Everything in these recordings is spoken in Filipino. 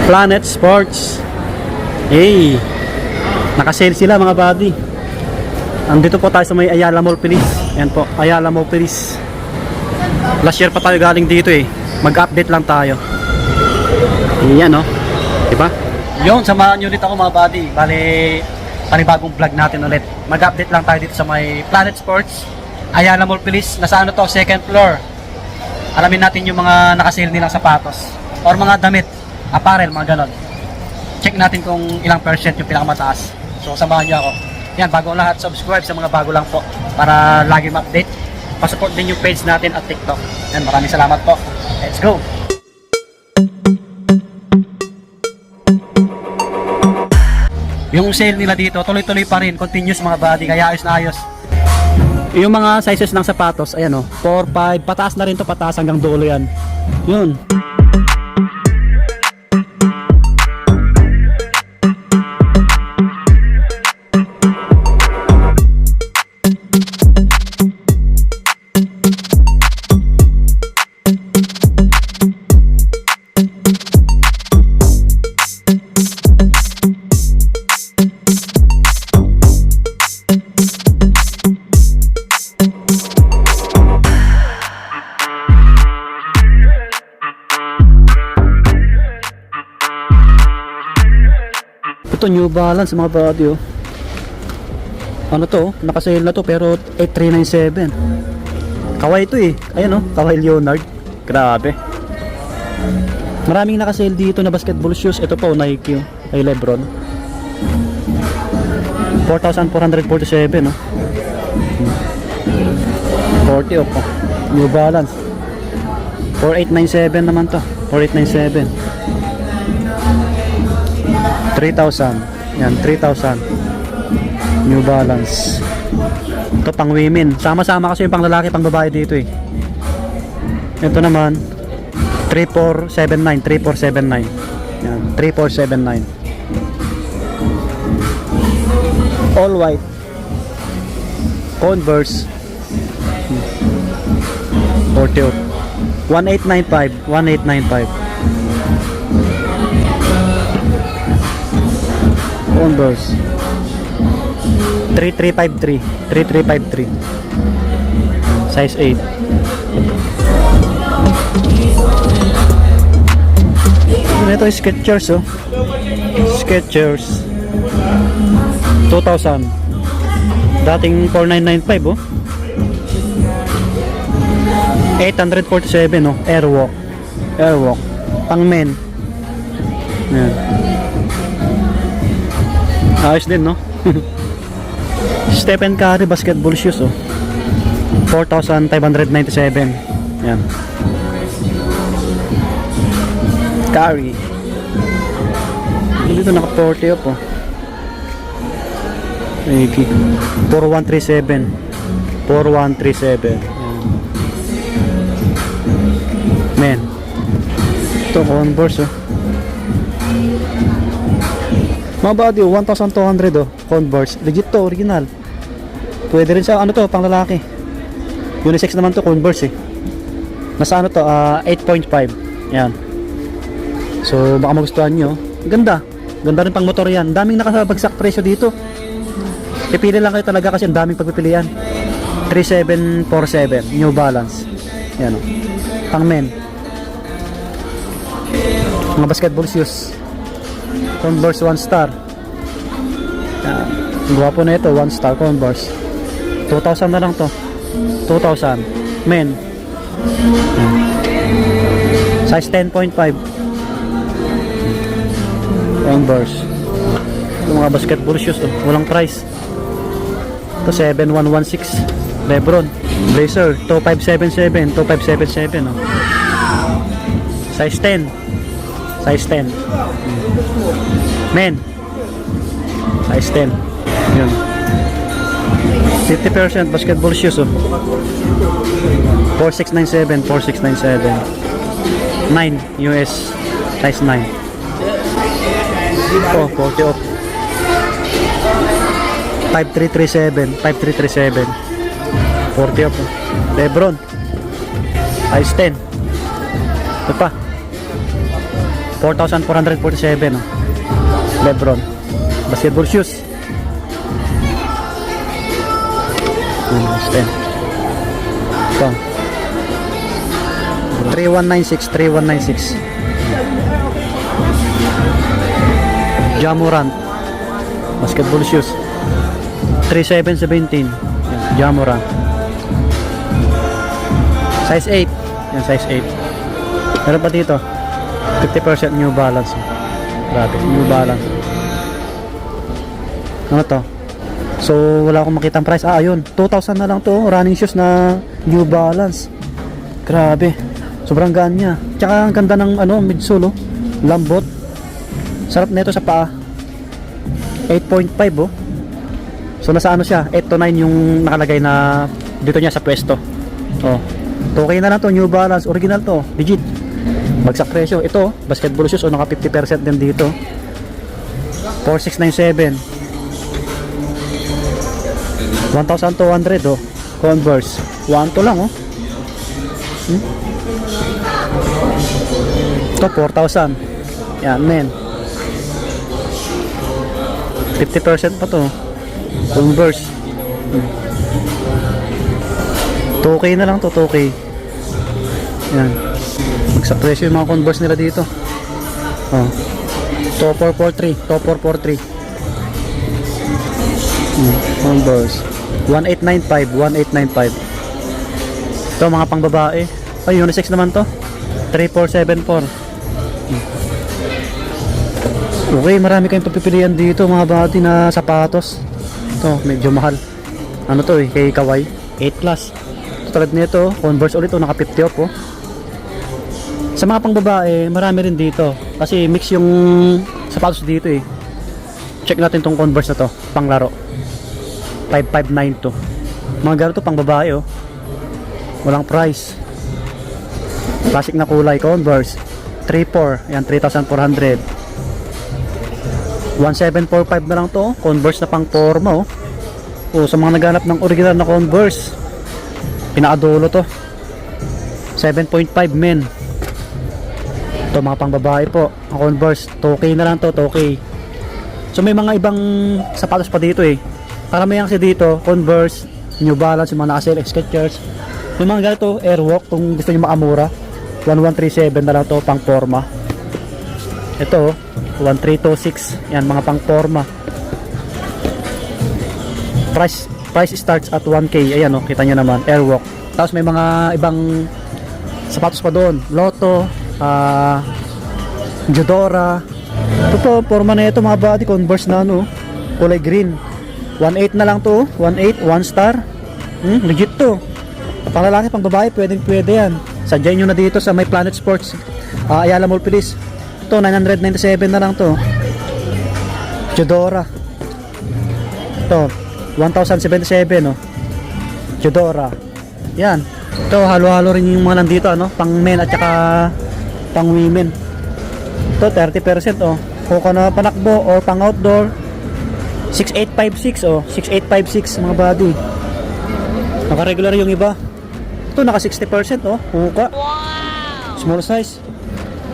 Planet Sports. Hey, nakasale sila mga buddy. Andito po tayo sa may Ayala Mall Pilis. Ayan po, Ayala Mall Pilis. Last year pa tayo galing dito eh. Mag-update lang tayo. Ayan oh, diba? Yun, samahan nyo ulit ako mga buddy. Bale, panibagong vlog natin ulit. Mag-update lang tayo dito sa may Planet Sports, Ayala Mall Pilis. Nasa ano to, second floor. Alamin natin yung mga nakasale nilang sapatos or mga damit, apparel, mga ganon. Check natin kung ilang percent yung pinakamataas. So samahan nyo ako. Yan, bago ang lahat, subscribe sa mga bago lang po para lagi ma-update. Pasupport din yung page natin at TikTok. Yan, maraming salamat po. Let's go! Yung sale nila dito, tuloy-tuloy pa rin, continuous mga buddy, kaya ayos na ayos. Yung mga sizes ng sapatos, ayan o, 4, 5, pataas na rin to, pataas hanggang dulo yan. Yun. Ito New Balance mga buddy oh. Ano to? Nakasale na to pero 8397. Kawai ito eh. Ayan oh, Kawai Leonard. Grabe. Maraming nakasale dito na basketball shoes. Ito po Nike oh. Kay Lebron. 4,447 oh. 40 oh. New Balance. 4897 naman to. 4897. 3,000. Yan, 3,000. New Balance. Ito pang women. Sama-sama kasi yung pang lalaki, pang babae dito eh. Ito naman 3479, 3479. Yan, 3479. All white. Converse. 40. 1895, 1895. Converse 3353 3353 size 8. Ito yung Skechers oh. Skechers 2,000 dating 4,995 oh. 847 oh. Airwalk pang men. Yan. Ayos din no. Stephen Curry basketball shoes oh. 4,597. Yan. Curry. Dito naka 40 up oh. Nike 4137. 4137. Men. Ito Converse oh. Mga buddy, 1,200 oh, Converse. Legit to, original. Pwede rin sa ano to, pang lalaki. Unisex naman to, Converse eh. Nasa ano to, 8.5. Yan. So, baka magustuhan nyo. Ganda. Ganda rin pang motor yan. Daming nakabagsak presyo dito. Pipili lang kayo talaga kasi ang daming pagpipilian. 3747, New Balance. Yan oh. Pang men. Mga basketball shoes. Converse 1 star. Guwapo na ito, 1 star Converse. 2,000 na lang to. 2,000. Men. Size 10.5. Converse. Yung mga basketball shoes to, walang price. Ito 7116. Lebron. Blazer 2577. 2577 oh. Size 10. Size 10. Men. Size 10. Yun. 50% basketball shoes oh. 4697, 4697. 9 US. Size 9. Oh, 40 off. 5337, 5337. 40 off. Lebron. Size 10. Ito pa. Ito 4,447. Oh. Lebron. Basketball shoes. Ito. 3196. Jamorant. Basketball shoes. 3717. Jamorant. Size 8. Yan, size 8. Meron pa dito. 50% New Balance. Grabe, New Balance. Ano to? So, wala akong makitang price. Ayun. 2,000 na lang to. Running shoes na New Balance. Grabe. Sobrang gaan niya. Tsaka ang ganda ng midsole, oh. Lambot. Sarap nito sa paa. 8.5, oh. So, nasa siya? 8 to 9 yung nakalagay na dito niya sa pwesto. Oh. 2K na lang to. New Balance. Original to. Legit. Bagsak presyo. Ito, basketball shoes. O, naka 50% din dito. 4,697. 1,200, oh. Converse. 1 to lang, oh. Ito, 4,000. Yan, men. 50% pa to. Converse. 2K na lang to, 2K. Yan. Magsa presyo yung mga Converse nila dito. Oh. To 443. To 443. Converse. 1895. 1895. Ito, mga pang babae. Ay, unisex naman to. 3474. Okay, marami kayong pagpipilian dito mga bati na sapatos. Ito, medyo mahal. Ano to kay Kawai 8 class. Tulad nito, Converse ulit, naka 50 off, oh. Sa mga pang babae, marami rin dito kasi mix yung sapatos dito, eh. Check natin tong Converse na to, panglaro. 5592. Mga ganito pang babae, oh. Walang price. Classic na kulay, Converse 34, yan 3,400. 1,745 na lang to, Converse na pang forma, oh. Oh, sa mga naghanap ng original na Converse, pinakadulo to. 7.5 men. Ito, mga pang babae po, ang Converse 2K na lang to, 2K. So may mga ibang sapatos pa dito, eh. Karamihan kasi dito, Converse, New Balance, yung mga naka-sale, Skechers. Yung mga ganito, Airwalk, kung gusto nyo makamura, 1137 na lang to, pang forma. Ito, 1326. Yan, mga pang forma. Price starts at 1K. Ayan, oh, kita nyo naman, Airwalk. Tapos may mga ibang sapatos pa doon. Lotto, Jodora. Ito po, forma na ito mga body, Converse na kulay green. 1.8 na lang to, 1.8, 1 star. Legit to. Pang lalaki, pang babae, pwede yan. Sadyain nyo na dito sa may Planet Sports, Ayala Mall Police. Ito, 997 na lang to. Jodora. Ito, 1,077, oh. Jodora. Yan. Ito, halo-halo rin yung mga nandito, pang men at saka pang women. Ito, 30%, oh. Kung ka na panakbo or pang outdoor, 6856, oh. 6856 mga body. Naka-regular yung iba. Ito, naka 60%, oh. Huka. Small size.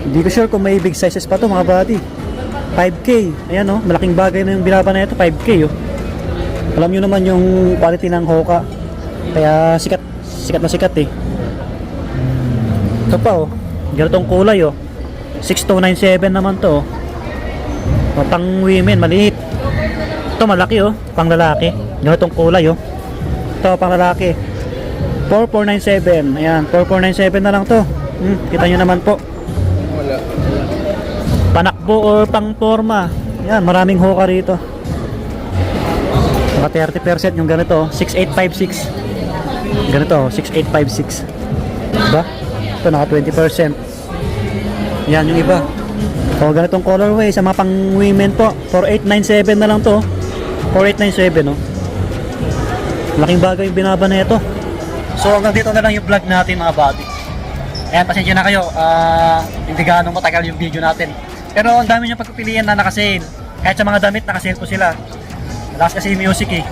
Hindi ko sure kung may big sizes pa to mga body. 5K. Ayan, oh. Malaking bagay na yung binaba na ito. 5K, oh. Alam nyo naman yung quality ng Hoka. Kaya sikat na sikat, eh. Ito pa, oh. Ganitong kulay, oh. 6297 naman to, oh. Pang women, maliit. Ito, malaki, oh. Pang lalaki. Ganitong kulay, oh. Ito, pang lalaki. 4497. Ayan, 4497 na lang to. Kita nyo naman po. Panakbo or pang forma. Ayan, maraming Hoka rito. Naka 30% yung ganito, 6856. Ganito, 6856. Diba? Ito, naka 20%. Yan yung iba. O, ganitong colorway sa mga pang women po, 4897 na lang to. 4897, no? Laking bagay yung binaba na ito. So, hanggang dito na lang yung vlog natin mga buddy. Ayan, pasensya na kayo. Hindi ganong matagal yung video natin. Pero ang dami nyo pagpipilian na nakasale. Kahit sa mga damit, nakasale po sila. Last kasi music, eh.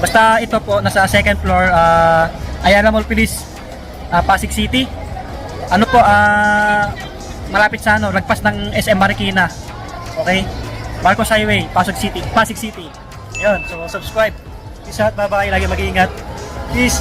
Basta ito po, nasa second floor, Ayala Mall Police, Pasig City. Ano po, malapit sa ano, lagpas ng SM Marikina. Okay? Marcos Highway, Pasig City. Ayun, so subscribe. Peace out, bye-bye. Lagi mag-iingat. Peace.